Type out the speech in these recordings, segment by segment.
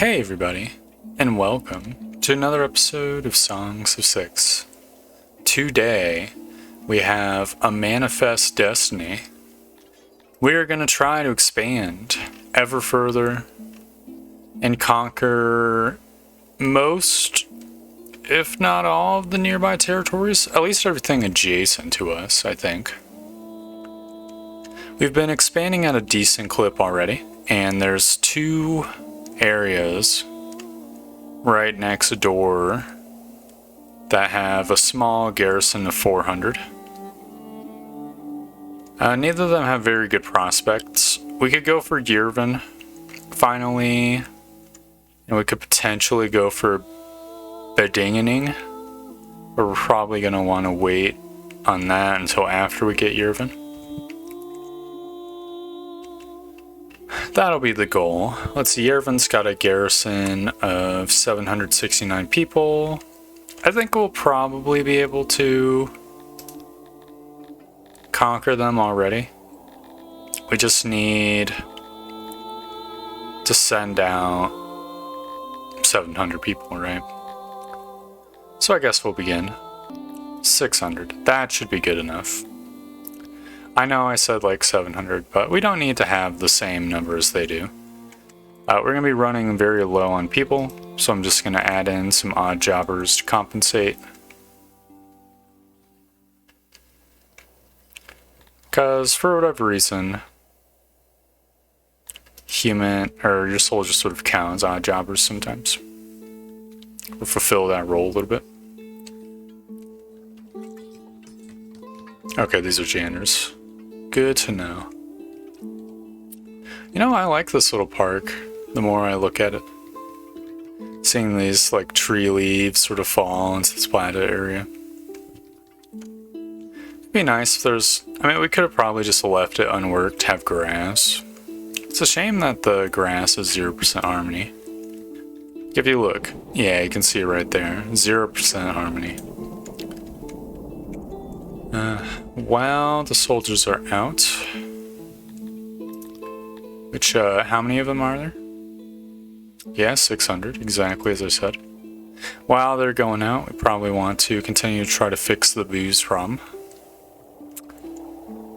Hey everybody, and welcome to another episode of Songs of Six. Today, we have a Manifest Destiny. We are going to try to expand ever further and conquer most, if not all, of the nearby territories, at least everything adjacent to us, I think. We've been expanding at a decent clip already, and there's two areas right next door that have a small garrison of 400. Neither of them have very good prospects. We could go for Yerven, finally, and we could potentially go for Bedingening, but we're probably going to want to wait on that until after we get Yerven. That'll be the goal. Let's see, Yerven's got a garrison of 769 people. I think we'll probably be able to conquer them already. We just need to send out 700 people, right? So I guess we'll begin. 600. That should be good enough. I know I said like 700, but we don't need to have the same number as they do. We're going to be running very low on people, so I'm just going to add in some odd jobbers to compensate. Because for whatever reason, your soldiers sort of count as odd jobbers sometimes. Or fulfill that role a little bit. Okay, these are janitors. Good to know. You know, I like this little park the more I look at it. Seeing these like tree leaves sort of fall into the splatted area. It'd be nice if we could have probably just left it unworked to have grass. It's a shame that the grass is 0% harmony. If you look, yeah, you can see it right there. 0% harmony. While the soldiers are out, which, how many of them are there? Yeah, 600, exactly as I said. While they're going out, we probably want to continue to try to fix the booze problem.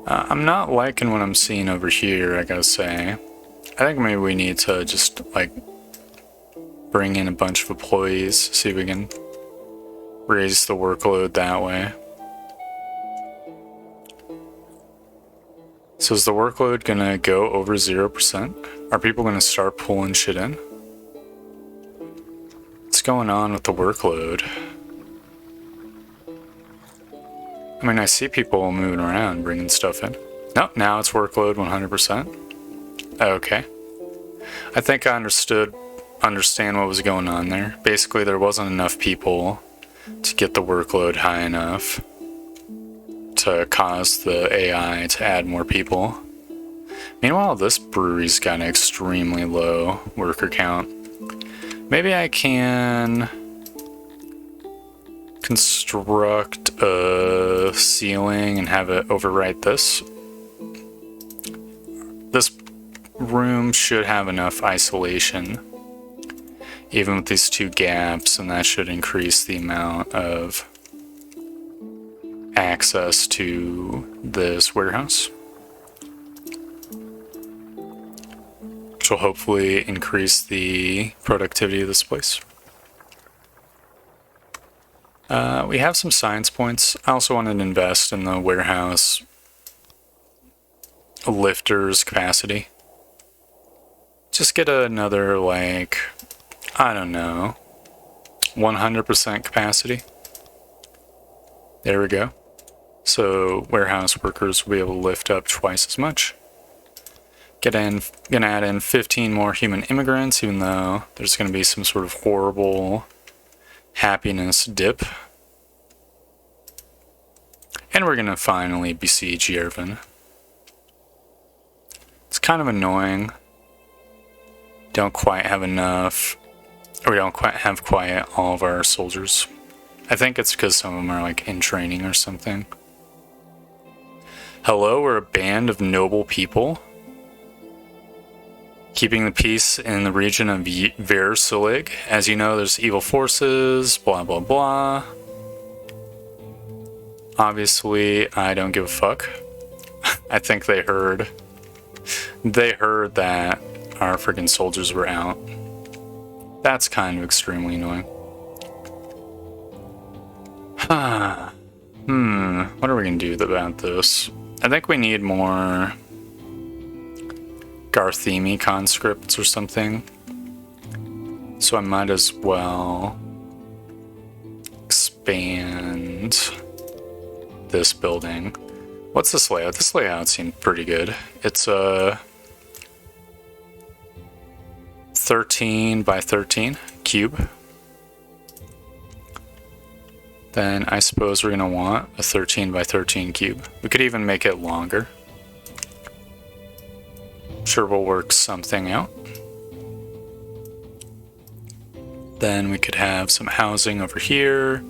I'm not liking what I'm seeing over here, I gotta say. I think maybe we need to just, like, bring in a bunch of employees, see if we can raise the workload that way. So is the workload gonna go over 0%? Are people gonna start pulling shit in? What's going on with the workload? I mean, I see people moving around, bringing stuff in. Nope, now it's workload 100%. Okay. I think I understand what was going on there. Basically, there wasn't enough people to get the workload high enough to cause the AI to add more people. Meanwhile, this brewery's got an extremely low worker count. Maybe I can construct a ceiling and have it overwrite this. This room should have enough isolation, even with these two gaps, and that should increase the amount of access to this warehouse, which will hopefully increase the productivity of this place. We have some science points. I also wanted to invest in the warehouse lifters capacity. Just get another, like, I don't know, 100% capacity. There we go. So warehouse workers will be able to lift up twice as much. Gonna add in 15 more human immigrants, even though there's gonna be some sort of horrible happiness dip. And we're gonna finally besiege Yerven. It's kind of annoying. Don't quite have enough, or we don't quite have all of our soldiers. I think it's because some of them are like in training or something. Hello, we're a band of noble people. Keeping the peace in the region of Versulig. As you know, there's evil forces, blah blah blah. Obviously, I don't give a fuck. I think they heard that our freaking soldiers were out. That's kind of extremely annoying. What are we gonna do about this? I think we need more Garthemi conscripts or something. So I might as well expand this building. What's this layout? This layout seemed pretty good. It's a 13 by 13 cube. Then I suppose we're gonna want a 13 by 13 cube. We could even make it longer. Sure, we'll work something out. Then we could have some housing over here.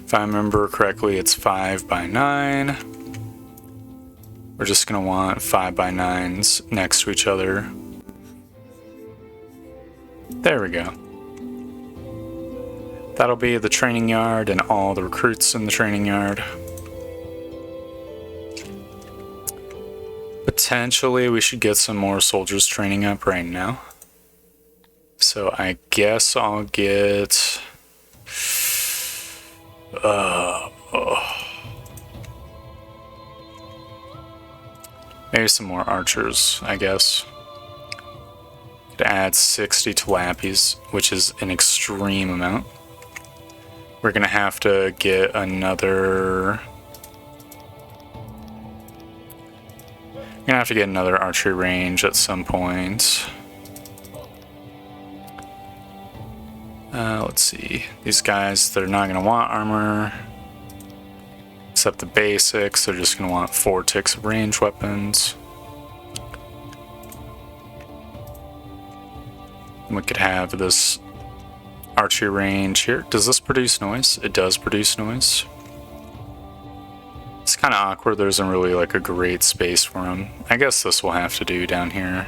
If I remember correctly, it's 5 by 9. We're just gonna want 5 by 9s next to each other. There we go. That'll be the training yard and all the recruits in the training yard. Potentially, we should get some more soldiers training up right now. So I guess I'll get... maybe some more archers, I guess. Could add 60 Tilapis, which is an extreme amount. We're gonna have to get another... we're gonna have to get another archery range at some point. Let's see. These guys, they're not gonna want armor. Except the basics, they're just gonna want 4 ticks of range weapons. And we could have this archery range here. Does this produce noise? It does produce noise. It's kind of awkward. There isn't really like a great space for them. I guess this will have to do down here.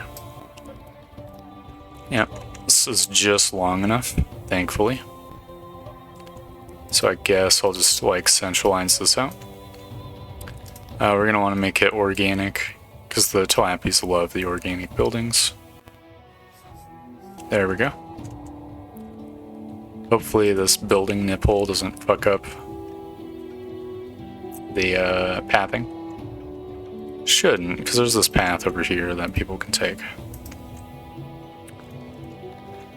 Yep, this is just long enough, thankfully. So I guess I'll just like centralize this out. We're gonna want to make it organic because the Tilapis love the organic buildings. There we go. Hopefully this building nipple doesn't fuck up the pathing. Shouldn't, because there's this path over here that people can take.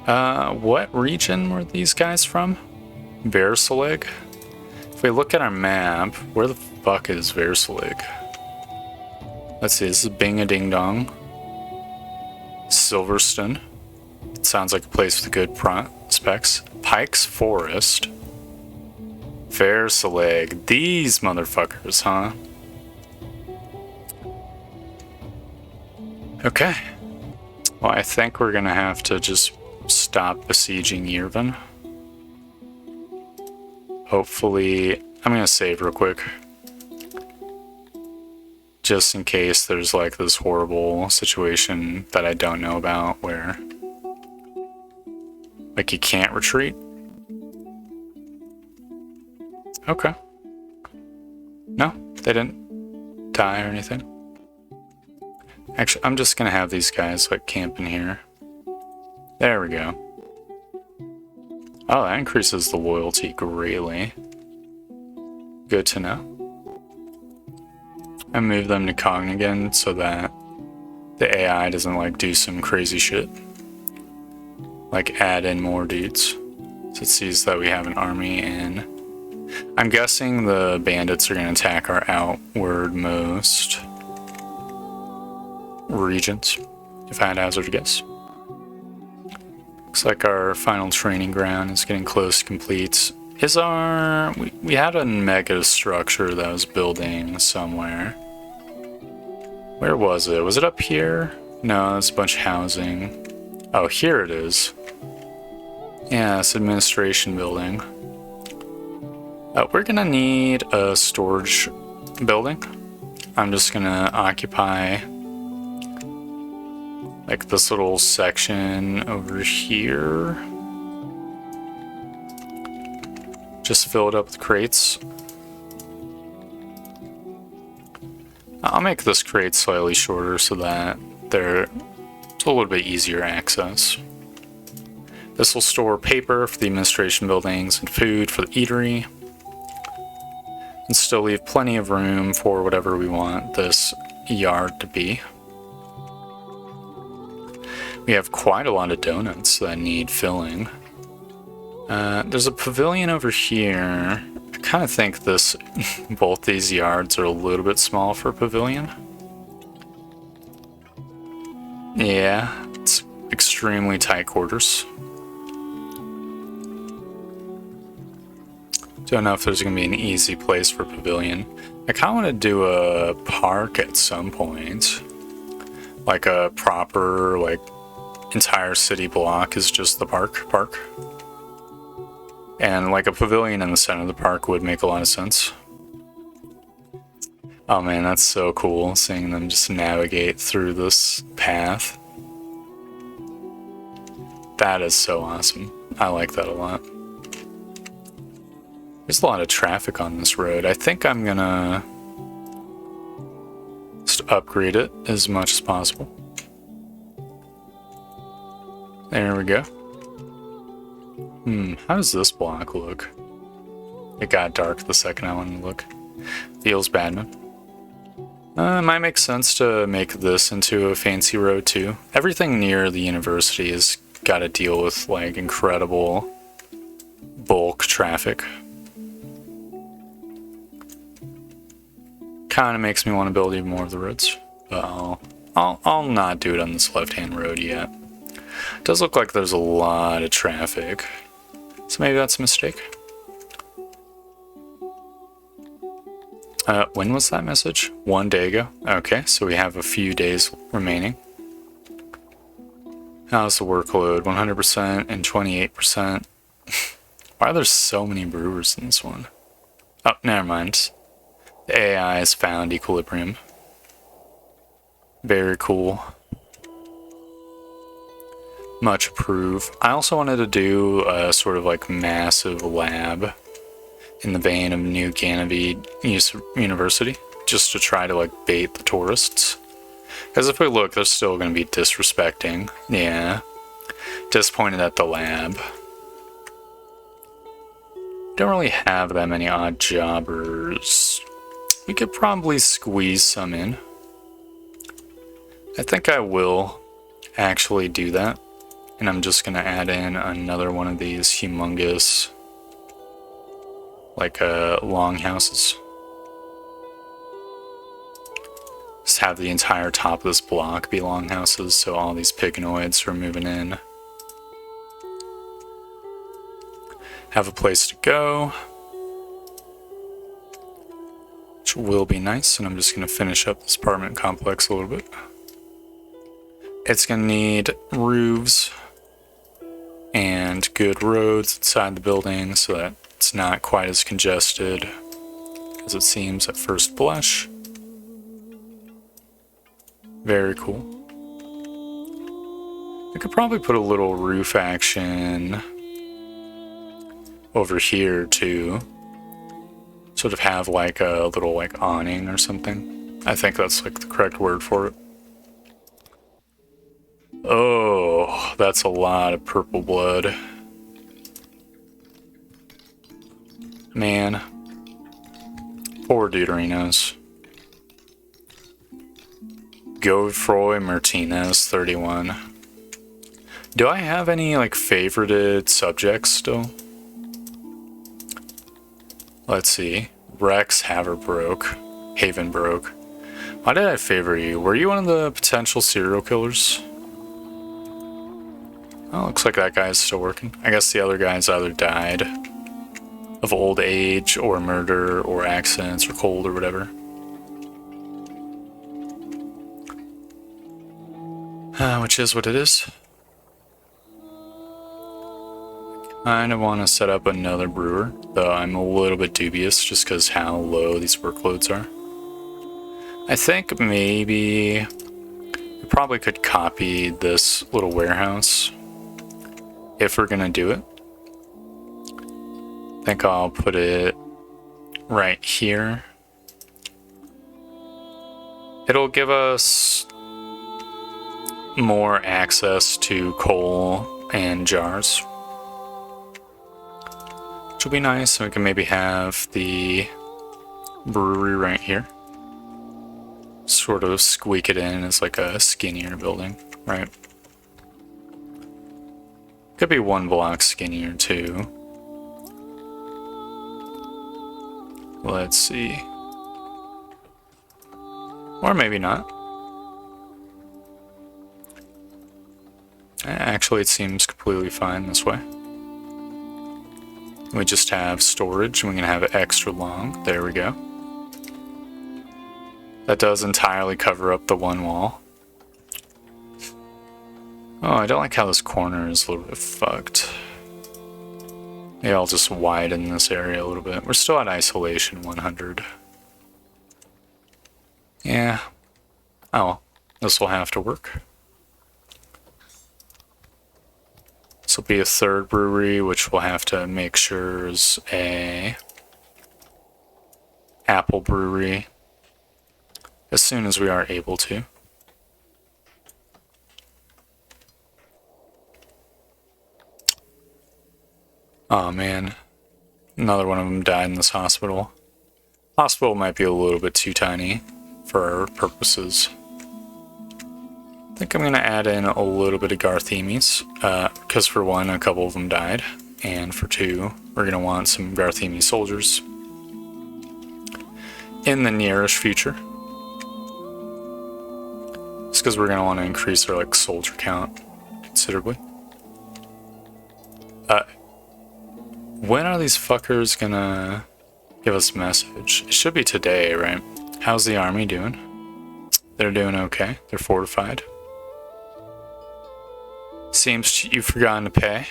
What region were these guys from? Versulig? If we look at our map, where the fuck is Versulig? Let's see, this is Bing-a-Ding-Dong. Silverstone. It sounds like a place with good prospects. Pike's Forest. Versulig. These motherfuckers, huh? Okay. Well, I think we're gonna have to just stop besieging Yerven. Hopefully, I'm gonna save real quick. Just in case there's like this horrible situation that I don't know about where like you can't retreat. Okay. No, they didn't die or anything. Actually, I'm just gonna have these guys like camp in here. There we go. Oh, that increases the loyalty greatly. Good to know. I move them to Cognigan so that the AI doesn't like do some crazy shit. Like add in more dudes. So it sees that we have an army in. I'm guessing the bandits are going to attack our outwardmost regions, if I had to hazard a guess. Looks like our final training ground is getting close to complete. Is our... we had a mega structure that was building somewhere. Where was it? Was it up here? No, it's a bunch of housing. Oh, here it is. Yeah, it's administration building. We're gonna need a storage building. I'm just gonna occupy Like this little section over here. Just fill it up with crates. I'll make this crate slightly shorter so that it's a little bit easier access. This will store paper for the administration buildings and food for the eatery. And still leave plenty of room for whatever we want this yard to be. We have quite a lot of donuts that need filling. There's a pavilion over here. I kind of think both these yards are a little bit small for a pavilion. Yeah, it's extremely tight quarters. Don't know if there's going to be an easy place for a pavilion. I kind of want to do a park at some point. Like a proper, like, entire city block is just the park. And like a pavilion in the center of the park would make a lot of sense. Oh man, that's so cool, seeing them just navigate through this path. That is so awesome. I like that a lot. There's a lot of traffic on this road. I think I'm gonna just upgrade it as much as possible. There we go. How does this block look? It got dark the second I wanted to look. Feels bad, man. It might make sense to make this into a fancy road too. Everything near the university has got to deal with like incredible bulk traffic. Kind of makes me want to build even more of the roads, but I'll not do it on this left-hand road yet. It does look like there's a lot of traffic, so maybe that's a mistake. When was that message? 1 day ago. Okay, so we have a few days remaining. How's the workload? 100% and 28%. Why are there so many brewers in this one? Oh, never mind. The AI has found equilibrium. Very cool. Much approve. I also wanted to do a sort of like massive lab in the vein of New Ganymede University, just to try to like bait the tourists. Because if we look, they're still going to be disrespecting. Yeah. Disappointed at the lab. Don't really have that many odd jobbers. We could probably squeeze some in. I think I will actually do that. And I'm just going to add in another one of these humongous, like, longhouses. Just have the entire top of this block be longhouses, so all these pignoids are moving in. Have a place to go, which will be nice, and I'm just going to finish up this apartment complex a little bit. It's going to need roofs and good roads inside the building so that it's not quite as congested as it seems at first blush. Very cool. I could probably put a little roof action over here too. Sort of have like a little like awning or something. I think that's like the correct word for it. Oh, that's a lot of purple blood. Man. Poor Deuterinos. Godefroy Martinez, 31. Do I have any, like, favorited subjects still? Let's see. Rex Havenbrook. Why did I favor you? Were you one of the potential serial killers? Oh, looks like that guy's still working. I guess the other guys either died of old age, or murder, or accidents, or cold, or whatever. Which is what it is. I kind of want to set up another brewer, though I'm a little bit dubious just because how low these workloads are. I think maybe we We probably could copy this little warehouse if we're gonna do it. I think I'll put it right here. It'll give us more access to coal and jars, which will be nice. We can maybe have the brewery right here. Sort of squeak it in as like a skinnier building, right? Could be one block skinnier too. Let's see. Or maybe not. Actually, it seems completely fine this way. We just have storage, and we can have it extra long. There we go. That does entirely cover up the one wall. Oh, I don't like how this corner is a little bit fucked. Maybe I'll just widen this area a little bit. We're still at isolation 100. Yeah. Oh, well, this will have to work. This will be a third brewery, which we'll have to make sure is a apple brewery as soon as we are able to. Oh man, another one of them died in this hospital. Hospital might be a little bit too tiny for our purposes. I think I'm going to add in a little bit of Garthemis, because for one, a couple of them died, and for two, we're going to want some Garthemi soldiers in the nearish future. It's because we're going to want to increase our soldier count considerably. When are these fuckers gonna give us a message? It should be today, right? How's the army doing? They're doing okay. They're fortified. Seems you've forgotten to pay.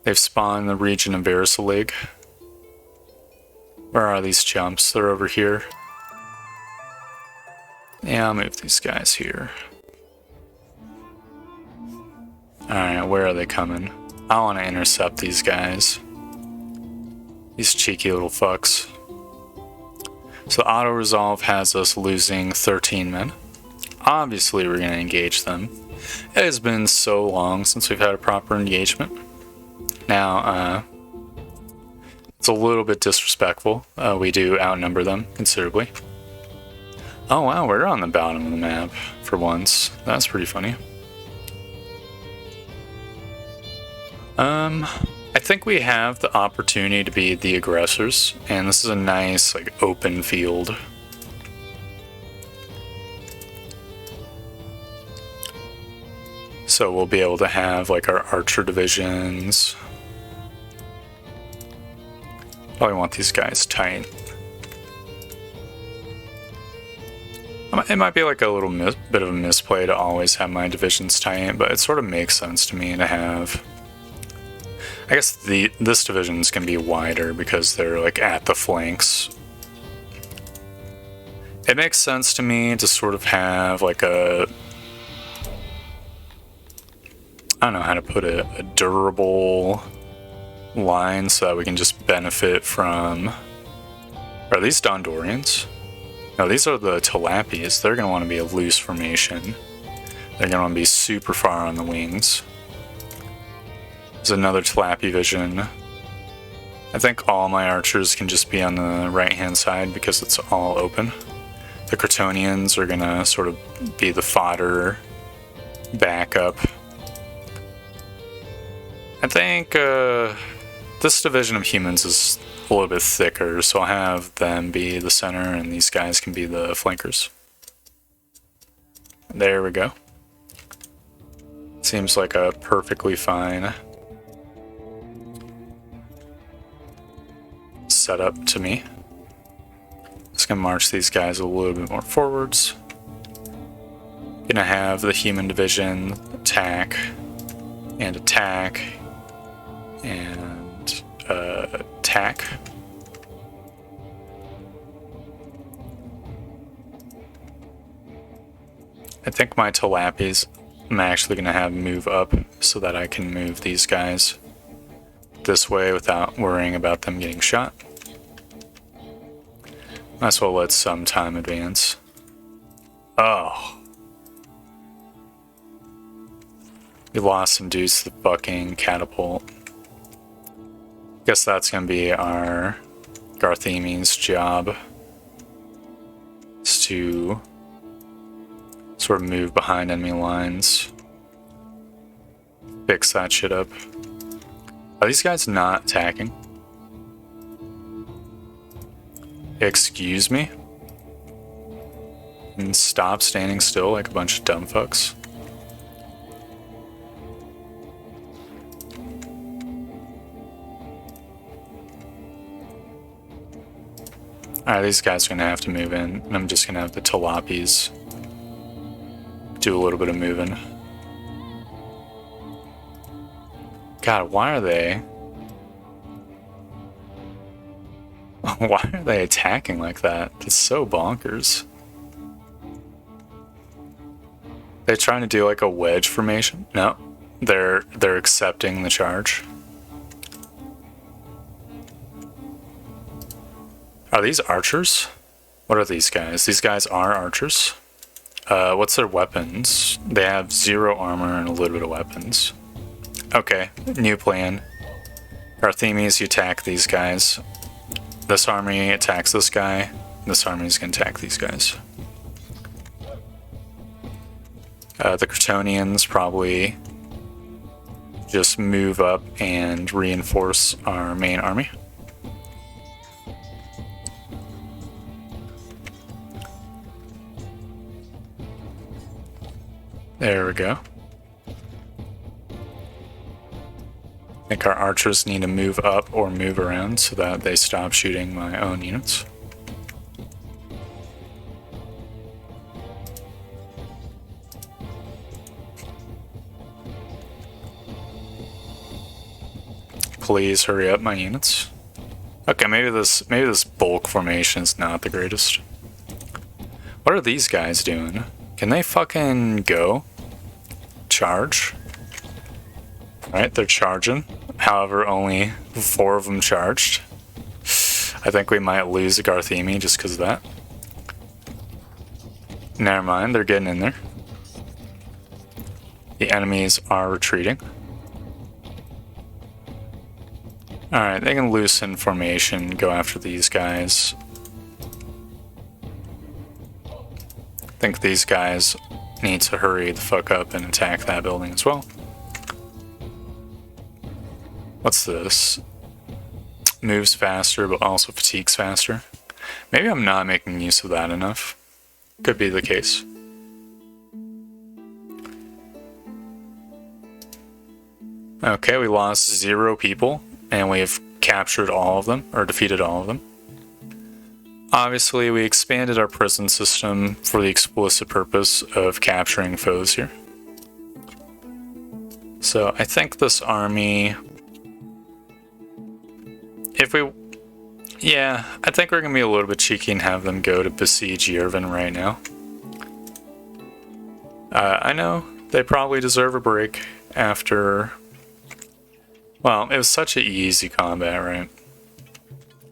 They've spawned in the region of Verisalig. Where are these chumps? They're over here. Yeah, I'll move these guys here. Alright, where are they coming? I want to intercept these guys. These cheeky little fucks. So auto-resolve has us losing 13 men. Obviously we're going to engage them. It has been so long since we've had a proper engagement. Now, it's a little bit disrespectful. We do outnumber them considerably. Oh wow, we're on the bottom of the map for once. That's pretty funny. I think we have the opportunity to be the aggressors, and this is a nice, open field. So we'll be able to have, our archer divisions. Probably want these guys tight. It might be a little bit of a misplay to always have my divisions tight, but it sort of makes sense to me to have... I guess this division is going to be wider because they're at the flanks. It makes sense to me to sort of have a... I don't know how to put it, a durable line so that we can just benefit from... Are these Dondorians? No, these are the Tilapis. They're going to want to be a loose formation. They're going to want to be super far on the wings. There's another Tilapi vision. I think all my archers can just be on the right-hand side because it's all open. The Crotonians are going to sort of be the fodder backup. I think this division of humans is a little bit thicker, so I'll have them be the center and these guys can be the flankers. There we go. Seems like a perfectly fine setup to me. Just gonna march these guys a little bit more forwards. Gonna have the human division attack and attack and attack. I think my tilapis I'm actually going to have move up so that I can move these guys this way without worrying about them getting shot. Might as well let some time advance. Oh. We lost some dudes to the fucking catapult. Guess that's gonna be our Garthemi's job. Is to sort of move behind enemy lines. Fix that shit up. Are these guys not attacking? Excuse me? And stop standing still like a bunch of dumb fucks. Alright, these guys are gonna have to move in, and I'm just gonna have the tilapis do a little bit of moving. God, why are they... Why are they attacking like that? It's so bonkers. They're trying to do like a wedge formation? No, they're accepting the charge. Are these archers? What are these guys? These guys are archers. What's their weapons? They have 0 armor and a little bit of weapons. Okay, new plan. Garthemis, you attack these guys. This army attacks this guy. This army is going to attack these guys. The Crotonians probably just move up and reinforce our main army. There we go. I think our archers need to move up or move around so that they stop shooting my own units. Please hurry up, my units. Okay, maybe this bulk formation is not the greatest. What are these guys doing? Can they fucking go? Charge? Alright, they're charging. However, only 4 of them charged. I think we might lose a Garthemi just because of that. Never mind, they're getting in there. The enemies are retreating. Alright, they can loosen formation, go after these guys. I think these guys need to hurry the fuck up and attack that building as well. What's this? Moves faster, but also fatigues faster. Maybe I'm not making use of that enough. Could be the case. Okay, we lost 0 people, and we've captured all of them, or defeated all of them. Obviously, we expanded our prison system for the explicit purpose of capturing foes here. So I think this army... Yeah, I think we're going to be a little bit cheeky and have them go to besiege Yerven right now. I know they probably deserve a break after... Well, it was such an easy combat, right?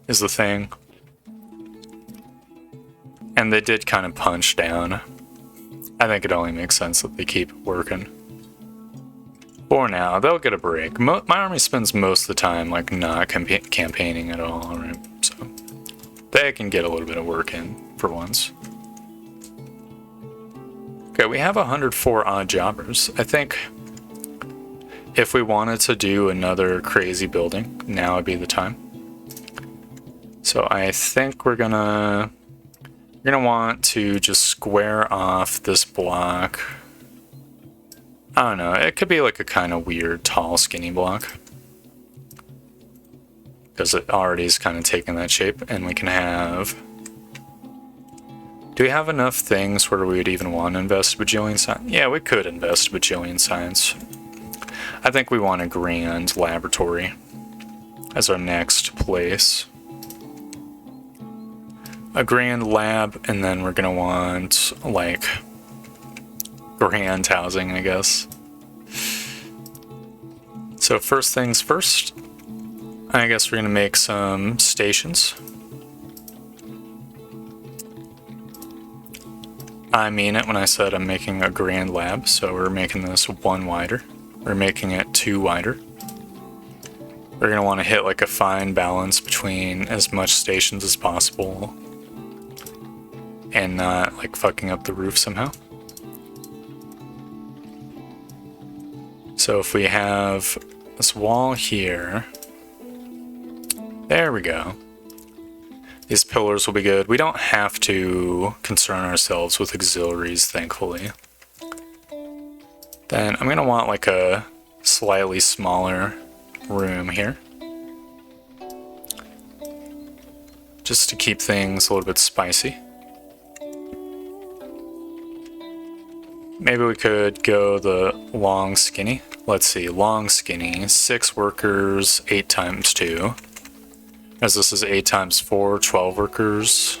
Is the thing. And they did kind of punch down. I think it only makes sense that they keep working. For now, they'll get a break. My army spends most of the time like not campaigning at all, right? So they can get a little bit of work in for once. Okay, we have 104 odd jobbers. I think if we wanted to do another crazy building, now would be the time. So I think we're gonna want to just square off this block. I don't know, it could be like a kind of weird, tall, skinny block. Because it already is kind of taking that shape, and we can have... Do we have enough things where we would even want to invest bajillion science? Yeah, we could invest bajillion science. I think we want a grand laboratory as our next place. A grand lab, and then we're gonna want, like, grand housing, I guess. So first things first, I guess we're gonna make some stations. I mean it when I said I'm making a grand lab, so we're making this 1 wider. We're making it 2 wider. We're gonna want to hit like a fine balance between as much stations as possible and not like fucking up the roof somehow. So if we have this wall here, there we go. These pillars will be good. We don't have to concern ourselves with auxiliaries, thankfully. Then I'm gonna want like a slightly smaller room here, just to keep things a little bit spicy. Maybe we could go the long skinny. Let's see, long skinny, 6 workers, 8 times 2. As this is 8 times 4, 12 workers.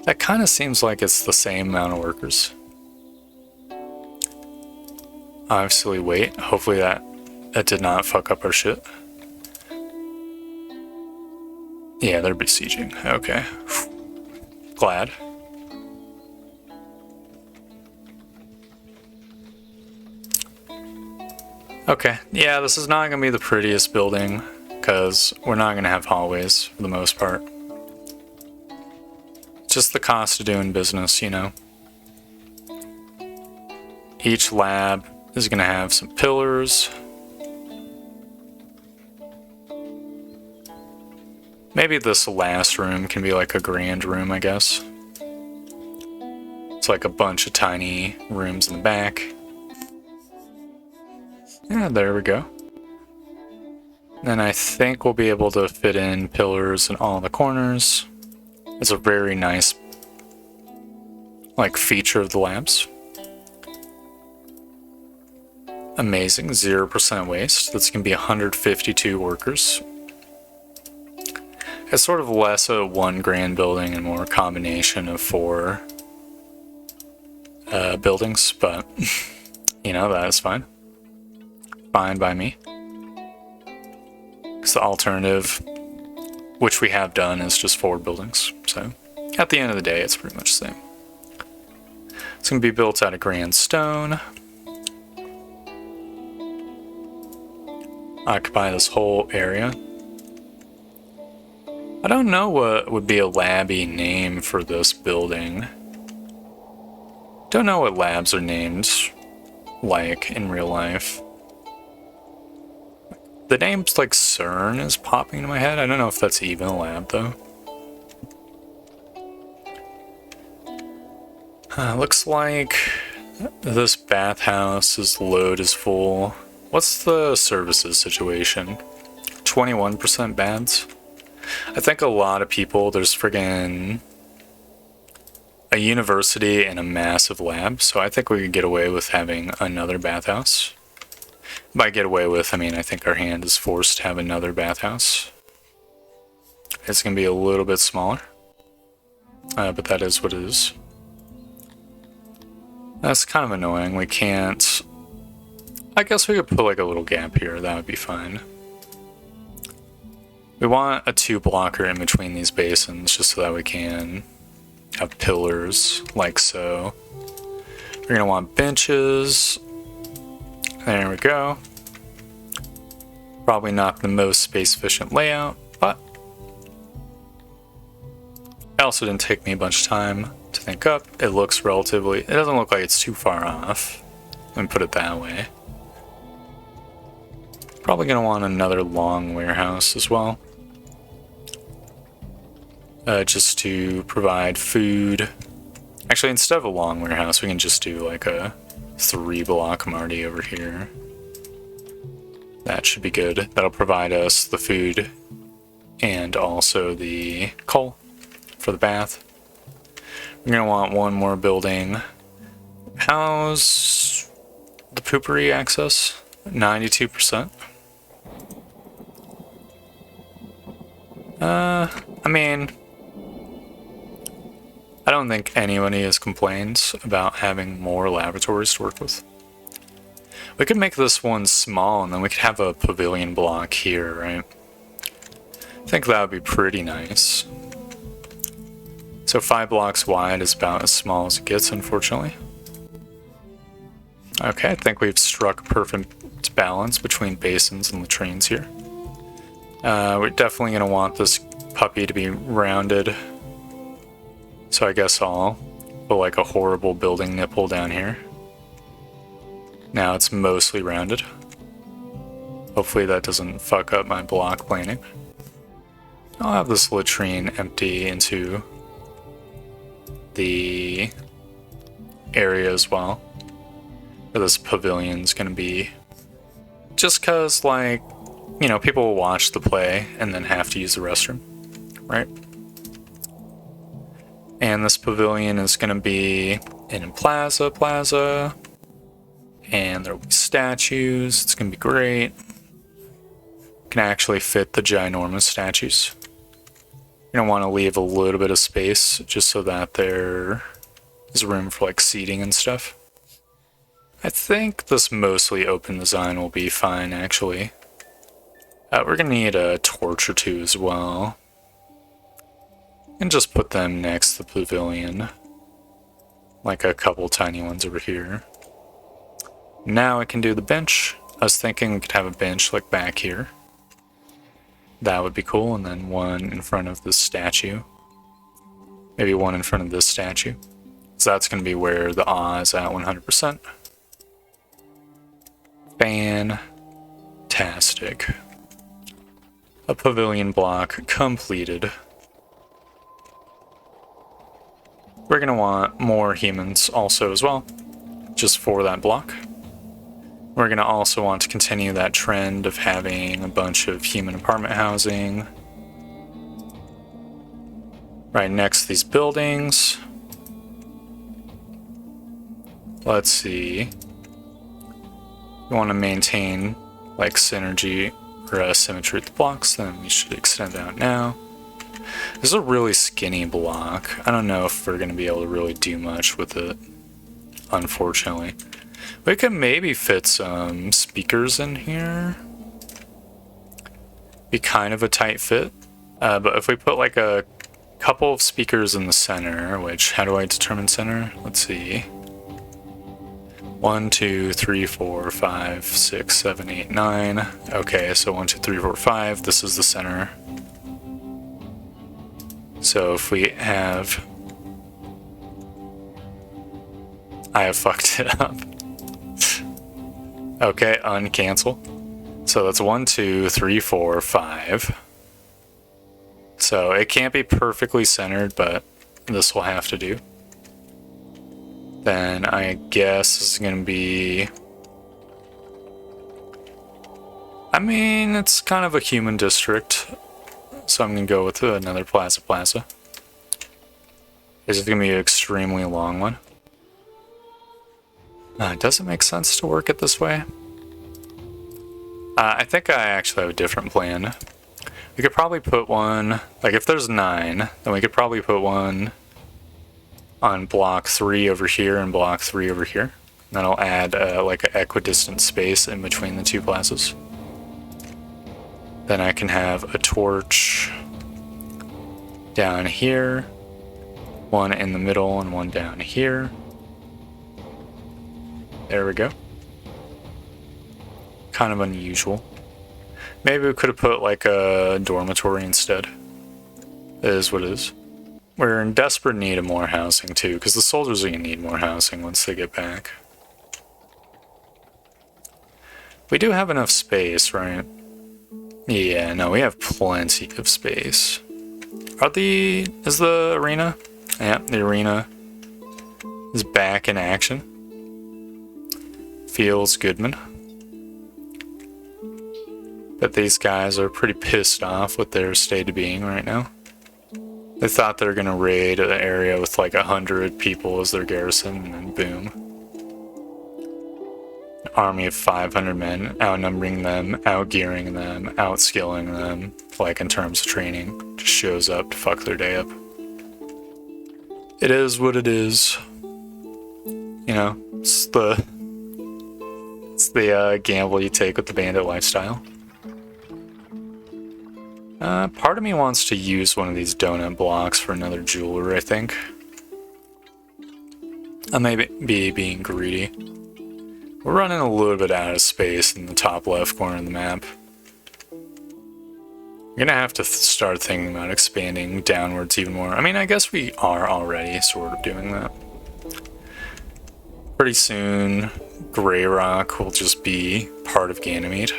That kind of seems like it's the same amount of workers. Obviously weight, hopefully that did not fuck up our shit. Yeah, they're besieging, okay. Glad. Okay, yeah, this is not gonna be the prettiest building, because we're not gonna have hallways for the most part. Just the cost of doing business, you know. Each lab is gonna have some pillars. Maybe this last room can be like a grand room, I guess. It's like a bunch of tiny rooms in the back. Yeah, there we go. And I think we'll be able to fit in pillars in all the corners. It's a very nice, like, feature of the labs. Amazing, 0% waste. That's gonna be 152 workers. It's sort of less a 1 grand building and more a combination of 4 buildings, but you know, that is fine. Fine by me. Because the alternative, which we have done, is just 4 buildings. So at the end of the day, it's pretty much the same. It's going to be built out of grand stone. Occupy this whole area. I don't know what would be a labby name for this building. Don't know what labs are named like in real life. The name's like CERN is popping into my head. I don't know if that's even a lab though. Looks like this bathhouse's load is full. What's the services situation? 21% bads? I think a lot of people, there's friggin' a university and a massive lab, so I think we could get away with having another bathhouse. By get away with, I mean I think our hand is forced to have another bathhouse. It's going to be a little bit smaller, but that is what it is. That's kind of annoying. We can't... I guess we could put like a little gap here. That would be fine. We want a 2 blocker in between these basins just so that we can have pillars like so. We're going to want benches. There we go. Probably not the most space efficient layout, but it also didn't take me a bunch of time to think up. It looks relatively, it doesn't look like it's too far off. Let me put it that way. Probably gonna want another long warehouse as well. Just to provide food. Actually, instead of a long warehouse, we can just do like a 3 block Marty over here. That should be good. That'll provide us the food and also the coal for the bath. We're gonna want 1 more building. How's the poopery access? 92%. I mean, I don't think anybody has complained about having more laboratories to work with. We could make this one small and then we could have a pavilion block here, right? I think that would be pretty nice. So 5 blocks wide is about as small as it gets, unfortunately. Okay, I think we've struck a perfect balance between basins and latrines here. We're definitely going to want this puppy to be rounded. So I guess I'll put like a horrible building nipple down here. Now it's mostly rounded. Hopefully that doesn't fuck up my block planning. I'll have this latrine empty into the area as well, where this pavilion's gonna be. Just cause, like, you know, people will watch the play and then have to use the restroom, right? And this pavilion is gonna be in a plaza, and there'll be statues. It's gonna be great. Can actually fit the ginormous statues. You're gonna want to leave a little bit of space just so that there is room for like seating and stuff. I think this mostly open design will be fine, actually. We're gonna need a torch or two as well. And just put them next to the pavilion. Like a couple tiny ones over here. Now I can do the bench. I was thinking we could have a bench like back here. That would be cool, and then one in front of this statue. Maybe one in front of this statue. So that's going to be where the awe is at 100%. Fantastic. A pavilion block completed. We're going to want more humans also as well, just for that block. We're going to also want to continue that trend of having a bunch of human apartment housing right next to these buildings. Let's see. We want to maintain like synergy or symmetry with the blocks, then we should extend out now. This is a really skinny block. I don't know if we're going to be able to really do much with it, unfortunately. We could maybe fit some speakers in here. Be kind of a tight fit. But if we put like a couple of speakers in the center, which, how do I determine center? Let's see. 1, 2, 3, 4, 5, 6, 7, 8, 9. Okay, so 1, 2, 3, 4, 5. This is the center. So if we have... I have fucked it up. Okay, uncancel. So that's 1, 2, 3, 4, 5. So it can't be perfectly centered, but this will have to do. Then I guess this is going to be... I mean, it's kind of a human district. So I'm going to go with another plaza. This is going to be an extremely long one. Does it make sense to work it this way? I think I actually have a different plan. We could probably put one, like if there's 9, then we could probably put one on block 3 over here and block 3 over here. That'll add like an equidistant space in between the two plazas. Then I can have a torch down here, one in the middle and one down here. There we go. Kind of unusual. Maybe we could have put like a dormitory instead. It is what it is. We're in desperate need of more housing too, because the soldiers are going to need more housing once they get back. We do have enough space, right? Yeah, no, we have plenty of space. Is the arena? Yeah, the arena is back in action. Feels Goodman. But these guys are pretty pissed off with their state of being right now. They thought they were going to raid an area with like 100 people as their garrison, and then boom. An army of 500 men, outnumbering them, outgearing them, outskilling them, like in terms of training, just shows up to fuck their day up. It is what it is. You know, it's the gamble you take with the bandit lifestyle. Part of me wants to use one of these donut blocks for another jeweler, I think. I may be being greedy. We're running a little bit out of space in the top left corner of the map. I'm gonna have to start thinking about expanding downwards even more. I mean, I guess we are already sort of doing that. Pretty soon, Grey Rock will just be part of Ganymede.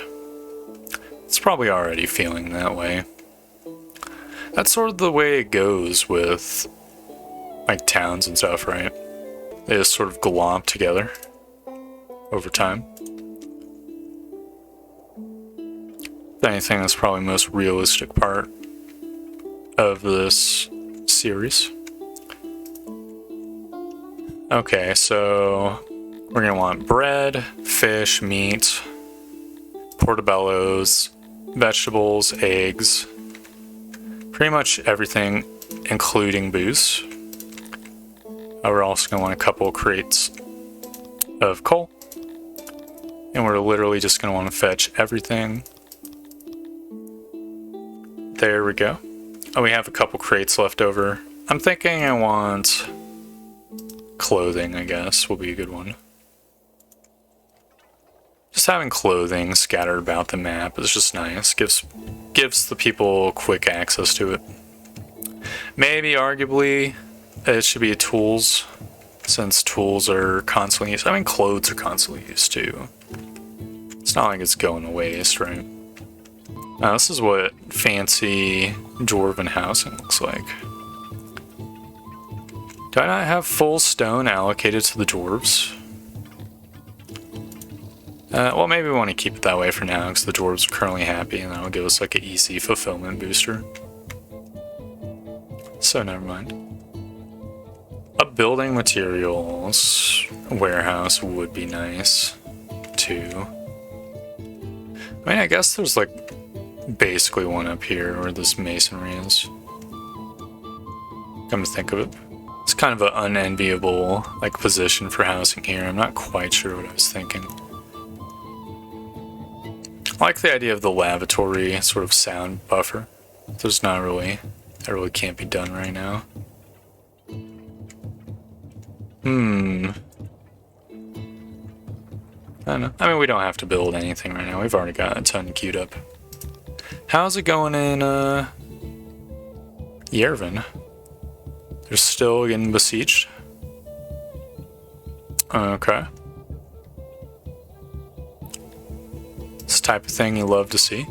It's probably already feeling that way. That's sort of the way it goes with, like, towns and stuff, right? They just sort of glomp together over time. If anything, that's probably the most realistic part of this series. Okay, so we're gonna want bread, fish, meat, portobellos, vegetables, eggs, pretty much everything, including booze. We're also gonna want a couple of crates of coal, and we're literally just gonna want to fetch everything. There we go. Oh, we have a couple crates left over. I'm thinking I want clothing, I guess, will be a good one. Just having clothing scattered about the map is just nice. Gives the people quick access to it. Maybe, arguably, it should be tools, since tools are constantly used. I mean, clothes are constantly used too. It's not like it's going to waste, right? Now, this is what fancy dwarven housing looks like. Do I not have full stone allocated to the dwarves? Well, maybe we want to keep it that way for now, because the dwarves are currently happy, and that'll give us like an easy fulfillment booster. So, never mind. A building materials warehouse would be nice, too. I mean, I guess there's like basically one up here where this masonry is. Come to think of it. It's kind of an unenviable like position for housing here. I'm not quite sure what I was thinking. I like the idea of the lavatory sort of sound buffer. There's not really, that really can't be done right now. I don't know. I mean, we don't have to build anything right now. We've already got a ton queued up. How's it going in, Yerven? They're still getting besieged? Okay. This type of thing you love to see.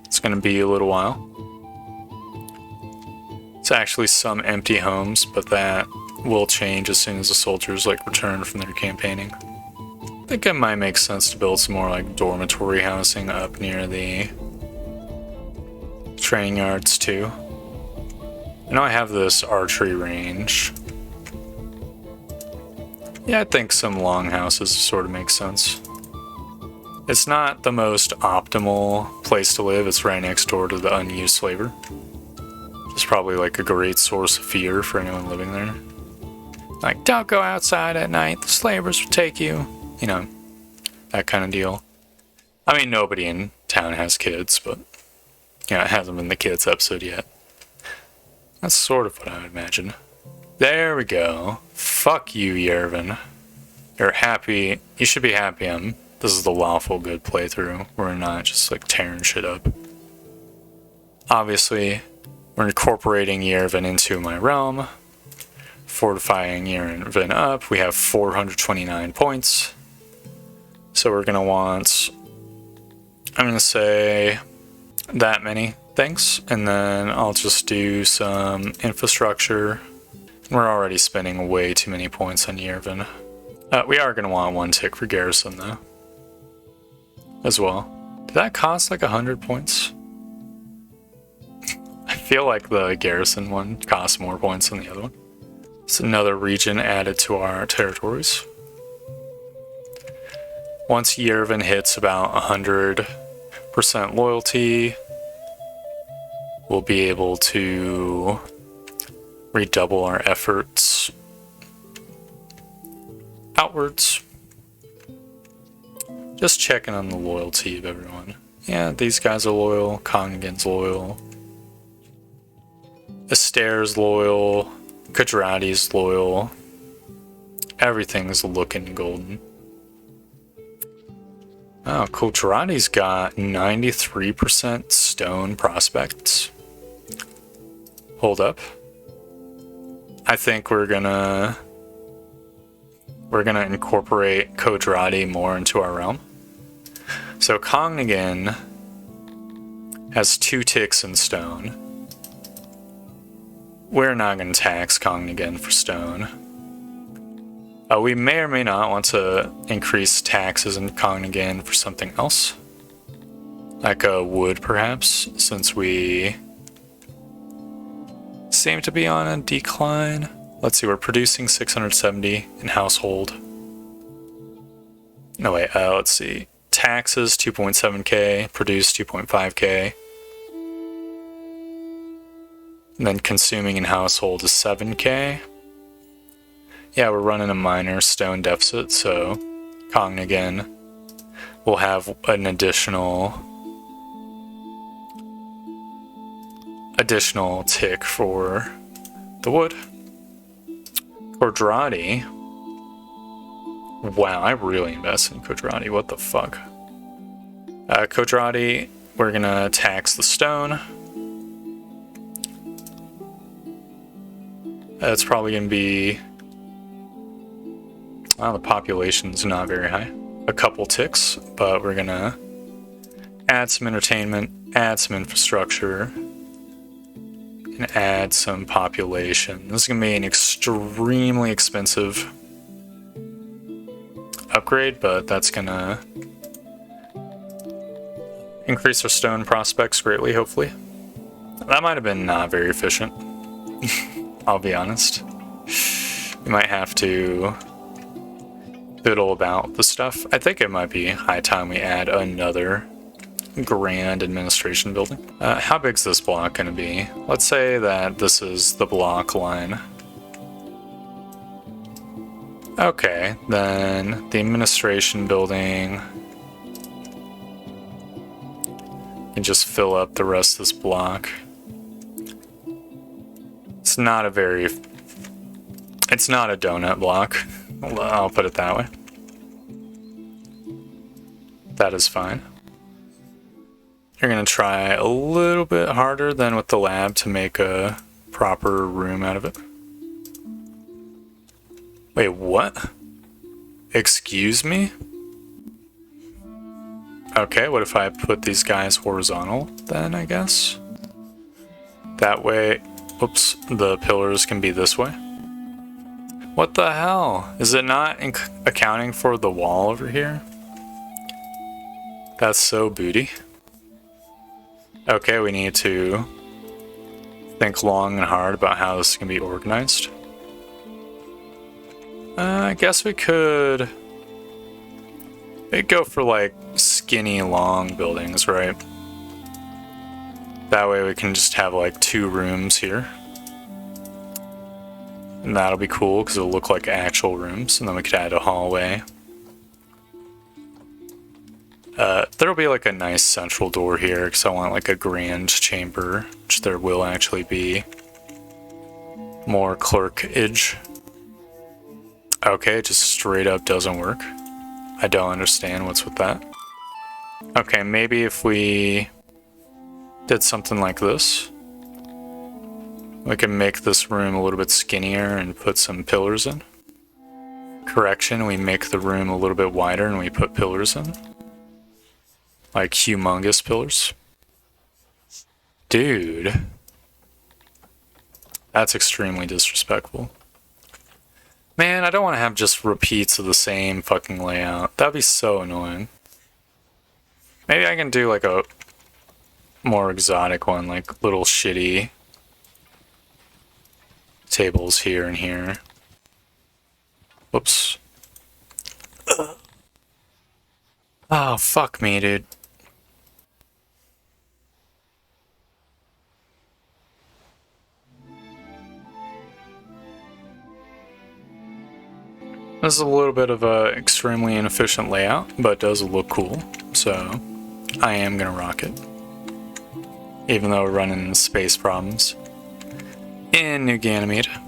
It's gonna be a little while. It's actually some empty homes, but that will change as soon as the soldiers like return from their campaigning. I think it might make sense to build some more like dormitory housing up near the training yards too. I know I have this archery range. Yeah, I think some longhouses sort of make sense. It's not the most optimal place to live. It's right next door to the unused slaver. It's probably like a great source of fear for anyone living there. Like, don't go outside at night, the slavers will take you. You know, that kind of deal. I mean, nobody in town has kids, but, you know, it hasn't been the kids episode yet. That's sort of what I would imagine. There we go. Fuck you, Yerven. You're happy. You should be happy this is the lawful good playthrough. We're not just, like, tearing shit up. Obviously, we're incorporating Yerven into my realm. Fortifying Yerven up. We have 429 points. So we're going to want, I'm going to say that many things. And then I'll just do some infrastructure. We're already spending way too many points on Yerven. We are going to want one tick for garrison though. As well. Did that cost like 100 points? I feel like the garrison one costs more points than the other one. It's another region added to our territories. Once Yerven hits about 100% loyalty, we'll be able to redouble our efforts outwards. Just checking on the loyalty of everyone. Yeah, these guys are loyal. Congnagan's loyal. Astair's loyal. Gujarati's loyal. Everything's looking golden. Oh, Gujarati's got 93% stone prospects. Hold up. I think we're gonna incorporate Gujarati more into our realm. So Congnagan has 2 ticks in stone. We're not going to tax Congnagan for stone. We may or may not want to increase taxes in Congnagan for something else. Like a wood, perhaps, since we seem to be on a decline. Let's see, we're producing 670 in household. No, wait, let's see. Taxes, 2.7k, produce 2.5k. And then consuming in household is 7k. Yeah, we're running a minor stone deficit, so Congnagan will have an additional tick for the wood. Gujarati. Wow, I really invested in Gujarati. What the fuck? Gujarati, we're gonna tax the stone. That's probably gonna be... Well, the population's not very high. A couple ticks, but we're gonna add some entertainment, add some infrastructure, and add some population. This is gonna be an extremely expensive upgrade, but that's gonna increase our stone prospects greatly, hopefully. That might have been not very efficient. I'll be honest. We might have to fiddle about the stuff. I think it might be high time we add another grand administration building. How big's this block gonna be? Let's say that this is the block line. Okay, then the administration building can just fill up the rest of this block. It's not a donut block. I'll put it that way. That is fine. You're gonna try a little bit harder than with the lab to make a proper room out of it. Wait, what? Excuse me? Okay, what if I put these guys horizontal then, I guess? That way, oops, the pillars can be this way. What the hell? Is it not accounting for the wall over here? That's so booty. Okay, we need to think long and hard about how this can be organized. I guess we could go for like skinny long buildings, right? That way we can just have like 2 rooms here. And that'll be cool because it'll look like actual rooms. And then we could add a hallway. There'll be like a nice central door here because I want like a grand chamber, which there will actually be. More clerkage. Okay, it just straight up doesn't work. I don't understand what's with that. Okay, maybe if we did something like this. We can make this room a little bit skinnier and put some pillars in. Correction, we make the room a little bit wider and we put pillars in. Like humongous pillars. Dude. That's extremely disrespectful. Man, I don't want to have just repeats of the same fucking layout. That'd be so annoying. Maybe I can do like a more exotic one, like little shitty tables here and here. Whoops. Oh, fuck me, dude. This is a little bit of a extremely inefficient layout, but does look cool, so I am gonna rock it. Even though we're running into space problems. In New Ganymede, I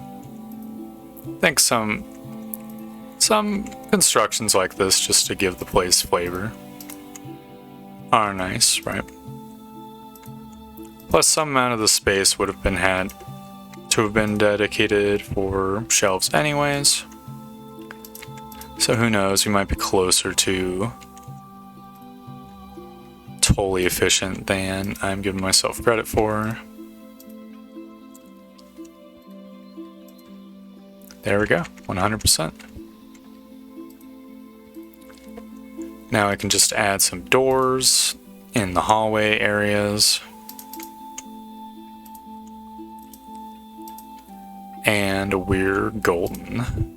think some constructions like this, just to give the place flavor, are nice, right? Plus, some amount of the space would have been had to have been dedicated for shelves anyways. So who knows, we might be closer to totally efficient than I'm giving myself credit for. There we go, 100%. Now I can just add some doors in the hallway areas. And we're golden.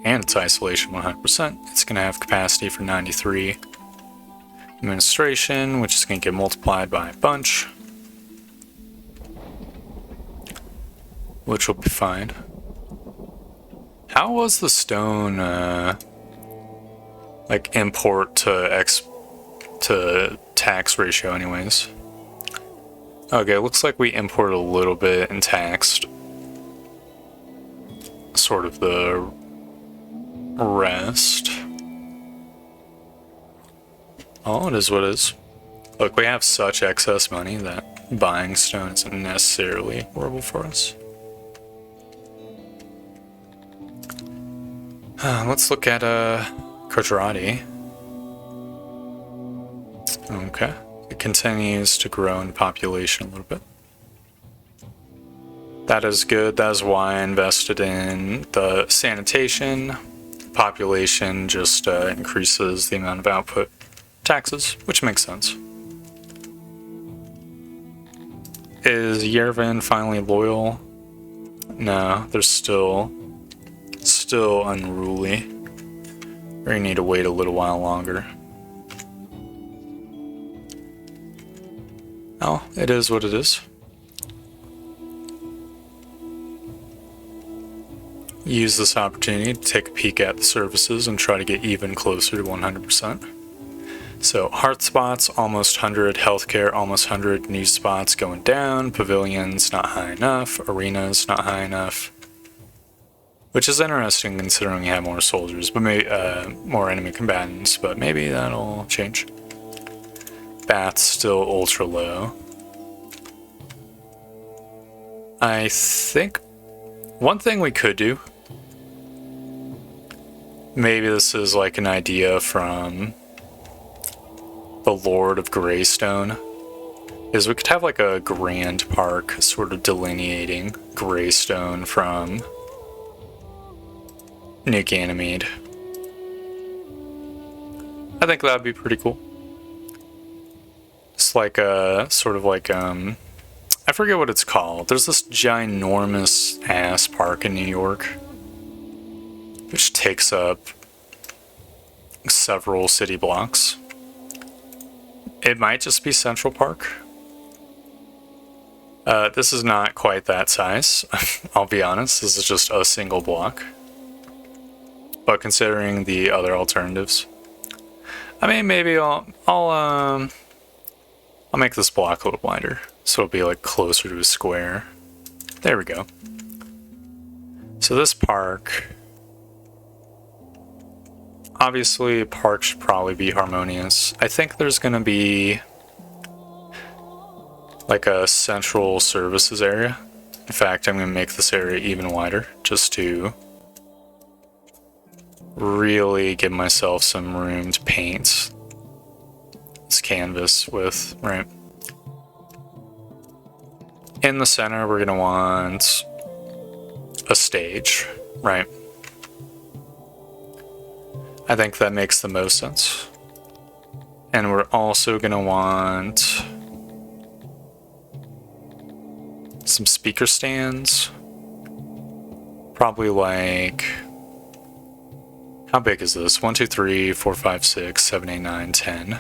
And it's isolation 100%. It's going to have capacity for 93. Administration, which is going to get multiplied by a bunch. Which will be fine. How was the stone, like, import to tax ratio anyways? Okay, looks like we imported a little bit and taxed sort of the rest. Oh, it is what it is. Look, we have such excess money that buying stone isn't necessarily horrible for us. Let's look at Gujarati. Okay. It continues to grow in population a little bit. That is good. That is why I invested in the sanitation. Population just increases the amount of output taxes, which makes sense. Is Yerven finally loyal? No, they're still unruly. We're gonna need to wait a little while longer. Oh, it is what it is. Use this opportunity to take a peek at the services and try to get even closer to 100%. So heart spots, almost 100, healthcare, almost 100, news spots going down, pavilions not high enough, arenas not high enough. Which is interesting considering you have more soldiers, but maybe more enemy combatants, but maybe that'll change. Bath's still ultra low. I think one thing we could do, maybe this is like an idea from the Lord of Greystone, is we could have like a grand park sort of delineating Greystone from New Ganymede. I think that'd be pretty cool. It's like a sort of like I forget what it's called. There's this ginormous ass park in New York, which takes up several city blocks. It might just be Central Park. This is not quite that size. I'll be honest. This is just a single block. But considering the other alternatives, I mean, maybe I'll make this block a little wider, so it'll be like closer to a square. There we go. So this park, obviously, a park should probably be harmonious. I think there's gonna be like a central services area. In fact, I'm gonna make this area even wider just to really give myself some room to paint this canvas with, right? In the center, we're gonna want a stage, right? I think that makes the most sense. And we're also gonna want some speaker stands. Probably like, how big is this? 1, 2, 3, 4, 5, 6, 7, 8, 9, 10.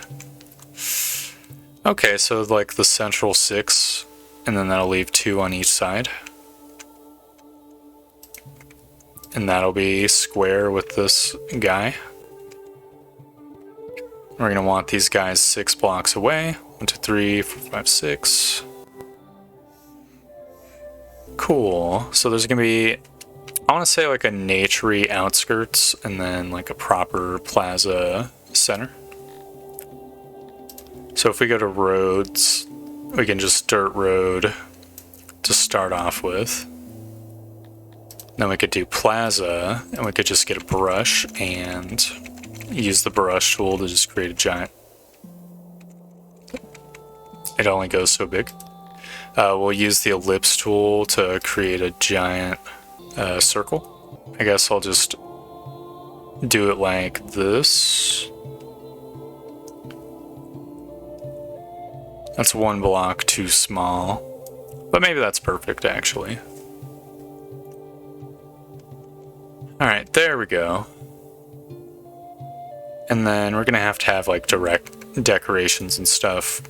Okay, so like the central 6, and then that'll leave 2 on each side. and that'll be square with this guy. We're going to want these guys 6 blocks away. 1, 2, 3, 4, 5, 6. Cool. So there's going to be, I want to say like a naturey outskirts and then like a proper plaza center. So if we go to roads, we can just dirt road to start off with. Then we could do plaza, and we could just get a brush and use the brush tool to just create a giant. It only goes so big. We'll use the ellipse tool to create a giant circle. I guess I'll just do it like this. That's 1 block too small, but maybe that's perfect actually. Alright, there we go. And then we're gonna have to have like direct decorations and stuff.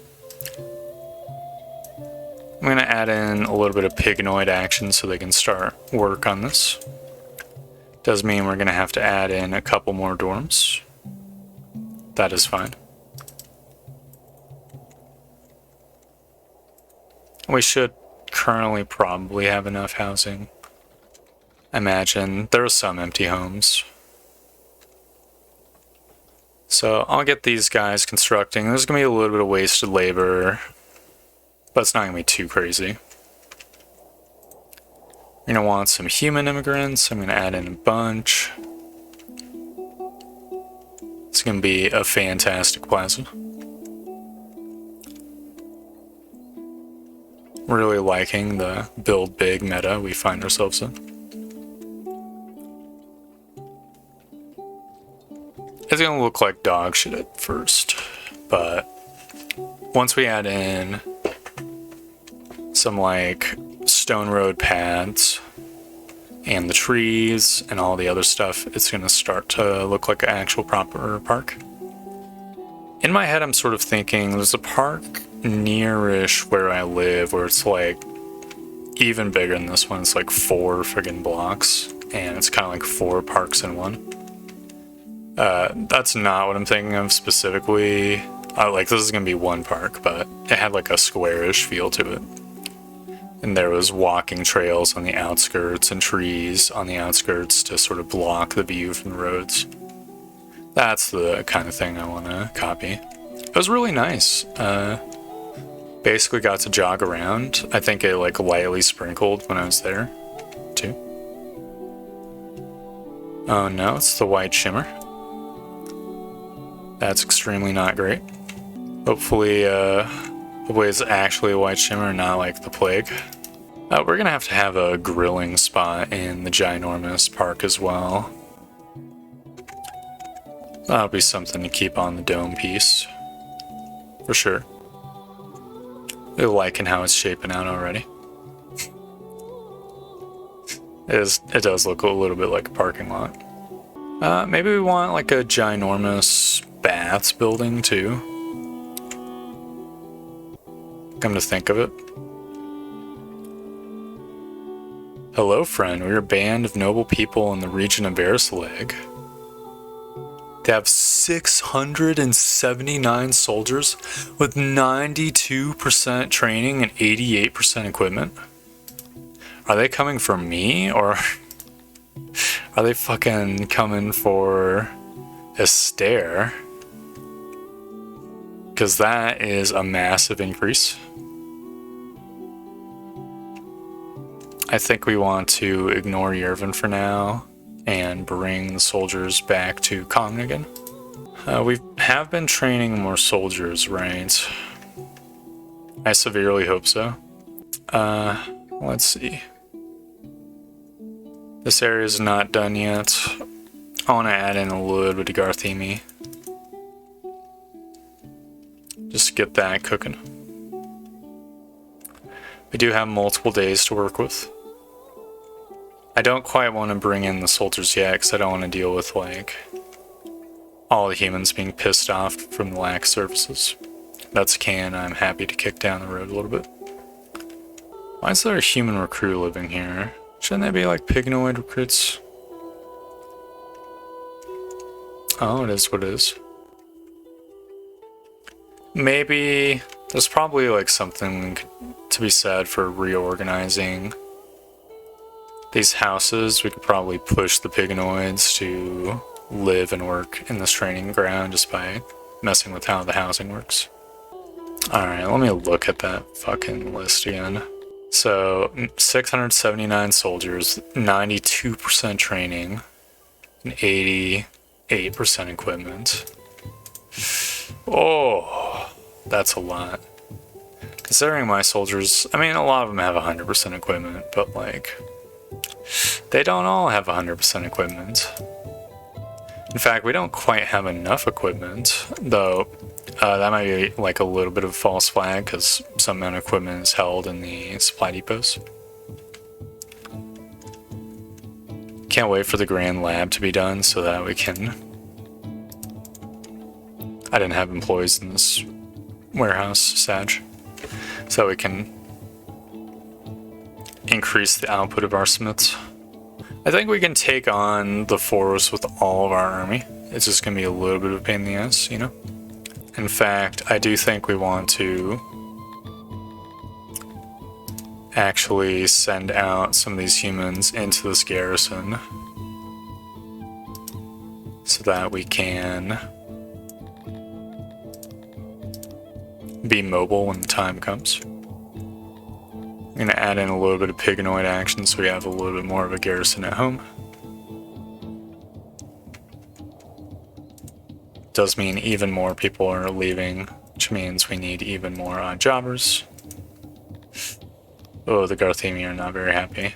I'm gonna add in a little bit of pignoid action so they can start work on this. Does mean we're gonna have to add in a couple more dorms. That is fine. We should currently probably have enough housing. I imagine there are some empty homes. So I'll get these guys constructing. There's going to be a little bit of wasted labor, but it's not going to be too crazy. We're going to want some human immigrants. I'm going to add in a bunch. It's going to be a fantastic plaza. Really liking the build big meta we find ourselves in. It's gonna look like dog shit at first, but once we add in some like stone road paths and the trees and all the other stuff, it's gonna start to look like an actual proper park. In my head, I'm sort of thinking there's a park nearish where I live where it's like even bigger than this one. It's like 4 friggin' blocks, and it's kind of like 4 parks in one. That's not what I'm thinking of specifically. Like this is gonna be 1 park, but it had like a squarish feel to it. And there was walking trails on the outskirts and trees on the outskirts to sort of block the view from the roads. That's the kind of thing I want to copy. It was really nice. Basically got to jog around. I think it like lightly sprinkled when I was there, too. Oh no, it's the white shimmer. That's extremely not great. Hopefully it's actually a white shimmer, not like the plague. We're gonna have to have a grilling spot in the ginormous park as well. That'll be something to keep on the dome piece. For sure. Really liking how it's shaping out already. It does look a little bit like a parking lot. Maybe we want like a ginormous baths building too. Come to think of it. Hello friend, we're a band of noble people in the region of Verisaleg. They have 679 soldiers with 92% training and 88% equipment. Are they coming for me, or are they fucking coming for Esther? Because that is a massive increase. I think we want to ignore Yerven for now and bring the soldiers back to Kong again. We have been training more soldiers, right? I severely hope so. Let's see. This area is not done yet. I want to add in a little bit of Garthemi. Just get that cooking. We do have multiple days to work with. I don't quite want to bring in the soldiers yet because I don't want to deal with like all the humans being pissed off from the lack of services. That's a can I'm happy to kick down the road a little bit. Why is there a human recruit living here? Shouldn't they be like pignoid recruits? Oh, it is what it is. Maybe there's probably like something to be said for reorganizing these houses. We could probably push the Piganoids to live and work in this training ground just by messing with how the housing works. Alright, let me look at that fucking list again. So, 679 soldiers, 92% training, and 88% equipment. Oh, that's a lot. Considering my soldiers, I mean, a lot of them have 100% equipment, but like, they don't all have 100% equipment. In fact, we don't quite have enough equipment, though that might be like a little bit of a false flag because some amount of equipment is held in the supply depots. Can't wait for the Grand Lab to be done so that we can... I didn't have employees in this warehouse, Sag, so we can increase the output of our smiths. I think we can take on the forest with all of our army. It's just going to be a little bit of a pain in the ass, you know? In fact, I do think we want to actually send out some of these humans into this garrison so that we can be mobile when the time comes. I'm going to add in a little bit of Piganoid action so we have a little bit more of a garrison at home. Does mean even more people are leaving, which means we need even more odd jobbers. Oh, the Garthemi are not very happy.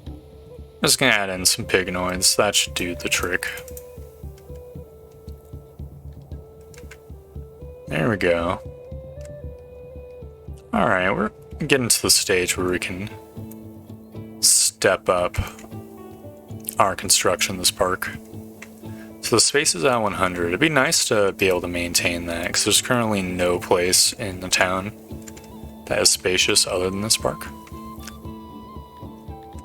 I'm just going to add in some Piganoids. That should do the trick. There we go. Alright, we're getting to the stage where we can step up our construction of this park. So the space is at 100. It'd be nice to be able to maintain that, because there's currently no place in the town that is spacious other than this park.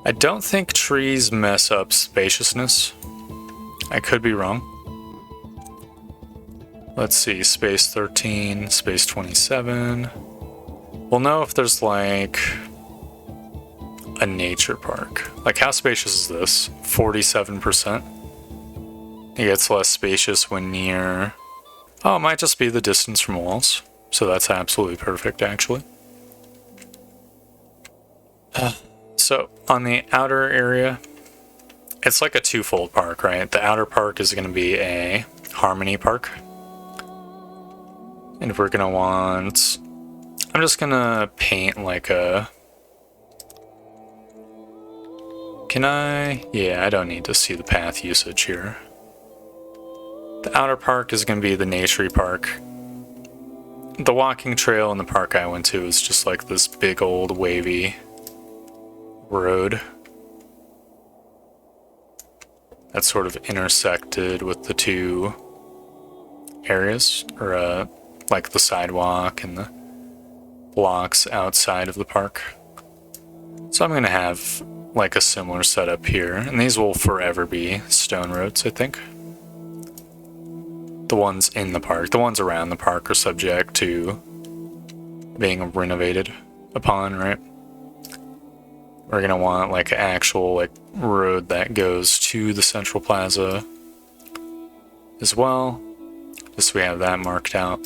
I don't think trees mess up spaciousness. I could be wrong. Let's see, space 13, space 27. We'll know if there's like a nature park. Like how spacious is this? 47%. It gets less spacious when near... Oh, it might just be the distance from walls. So that's absolutely perfect, actually. So, on the outer area, it's like a twofold park, right? The outer park is going to be a harmony park. And we're going to want... I'm just going to paint like a... Can I... Yeah, I don't need to see the path usage here. The outer park is going to be the nature park. The walking trail in the park I went to is just like this big old wavy road that sort of intersected with the two areas, or like the sidewalk and the blocks outside of the park. So I'm going to have like a similar setup here, and these will forever be stone roads, I think. The ones in the park, the ones around the park are subject to being renovated upon, right? We're gonna want like an actual like road that goes to the central plaza as well, just so we have that marked out.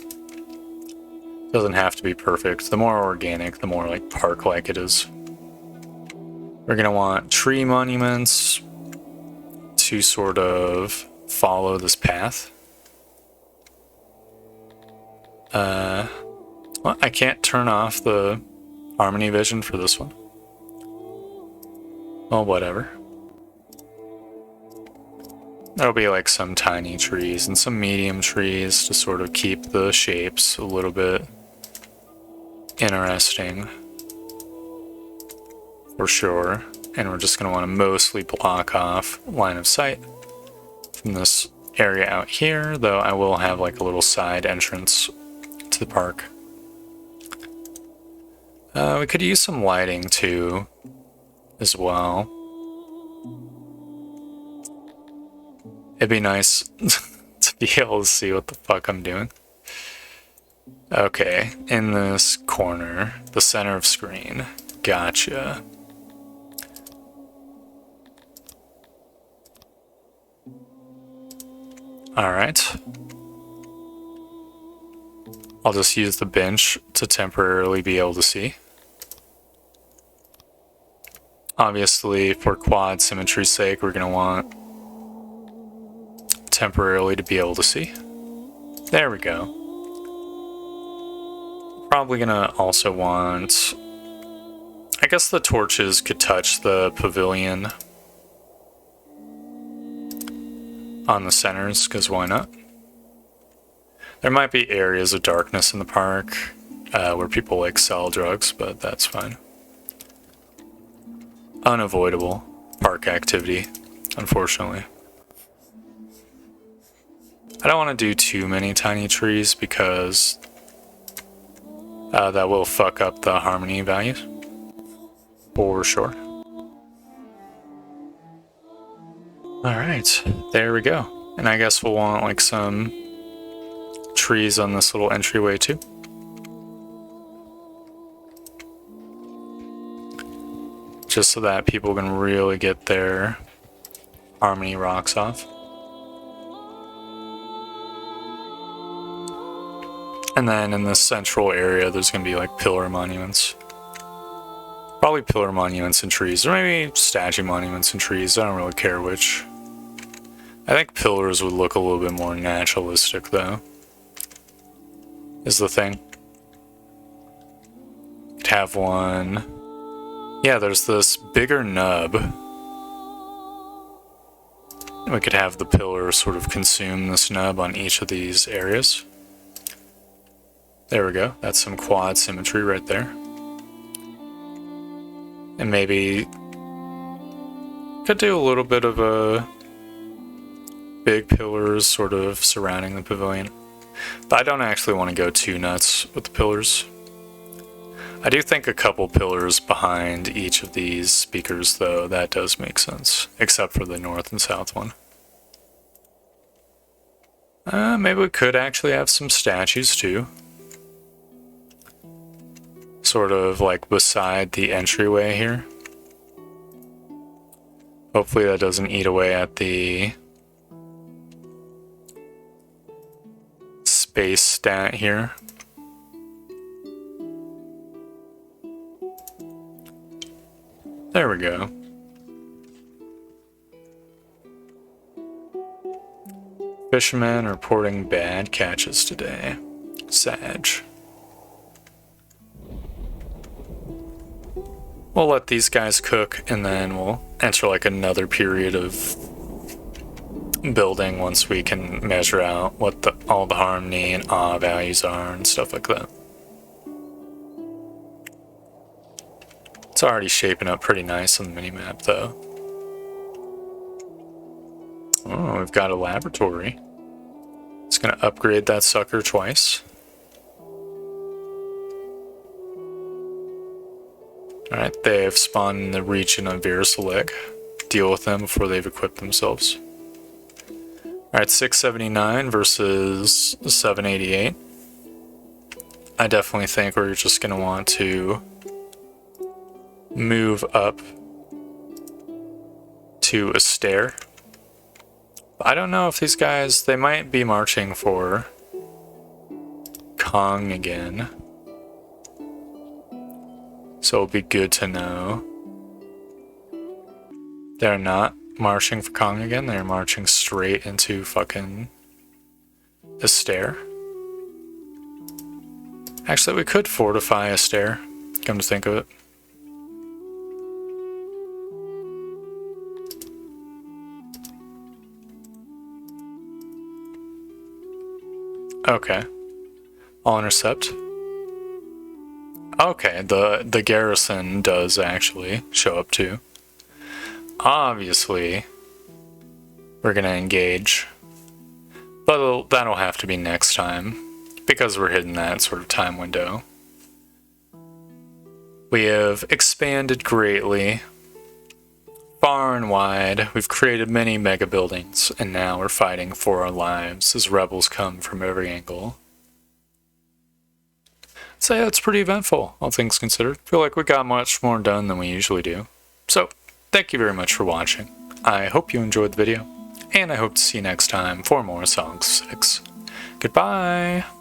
Doesn't have to be perfect. The more organic, the more like park-like it is. We're gonna want tree monuments to sort of follow this path. Well, I can't turn off the harmony vision for this one. Well, whatever. There'll be like some tiny trees and some medium trees to sort of keep the shapes a little bit interesting. For sure. And we're just going to want to mostly block off line of sight from this area out here, though I will have like a little side entrance to the park. We could use some lighting too, as well. It'd be nice. be able to see what the fuck I'm doing. Okay, in this corner, the center of screen. Gotcha. Alright. I'll just use the bench to temporarily be able to see. Obviously, for quad symmetry's sake, we're going to want temporarily to be able to see. There we go. Probably going to also want... I guess the torches could touch the pavilion on the centers, because why not? There might be areas of darkness in the park where people like sell drugs, but that's fine. Unavoidable park activity, unfortunately. I don't want to do too many tiny trees because that will fuck up the harmony values, for sure. Alright, there we go. And I guess we'll want like some trees on this little entryway too. Just so that people can really get their harmony rocks off. And then in this central area, there's going to be like pillar monuments. Probably pillar monuments and trees, or maybe statue monuments and trees. I don't really care which. I think pillars would look a little bit more naturalistic, though. Is the thing. Could have one. Yeah, there's this bigger nub. We could have the pillar sort of consume this nub on each of these areas. There we go. That's some quad symmetry right there. And maybe could do a little bit of a big pillars sort of surrounding the pavilion. But I don't actually want to go too nuts with the pillars. I do think a couple pillars behind each of these speakers, though, that does make sense. Except for the north and south one. Maybe we could actually have some statues, too. Sort of like beside the entryway here. Hopefully that doesn't eat away at the space stat here. There we go. Fishermen reporting bad catches today. Sag. We'll let these guys cook, and then we'll enter like another period of building once we can measure out what all the harmony and awe values are and stuff like that. It's already shaping up pretty nice on the minimap, though. Oh, we've got a laboratory. It's gonna upgrade that sucker twice. Alright, they have spawned in the region of Verisaleg. Deal with them before they've equipped themselves. Alright, 679 versus 788. I definitely think we're just going to want to move up to a stair. I don't know if these guys, they might be marching for Kong again. So it'll be good to know. They're not marching for Kong again, they're marching straight into fucking a stair. Actually, we could fortify a stair, come to think of it. Okay. I'll intercept. Okay, the garrison does actually show up too. Obviously, we're gonna engage, but that'll have to be next time, because we're hitting that sort of time window. We have expanded greatly far and wide. We've created many mega buildings, and now we're fighting for our lives as rebels come from every angle. So yeah, it's pretty eventful, all things considered. Feel like we got much more done than we usually do. So, thank you very much for watching. I hope you enjoyed the video, and I hope to see you next time for more Song 6. Goodbye!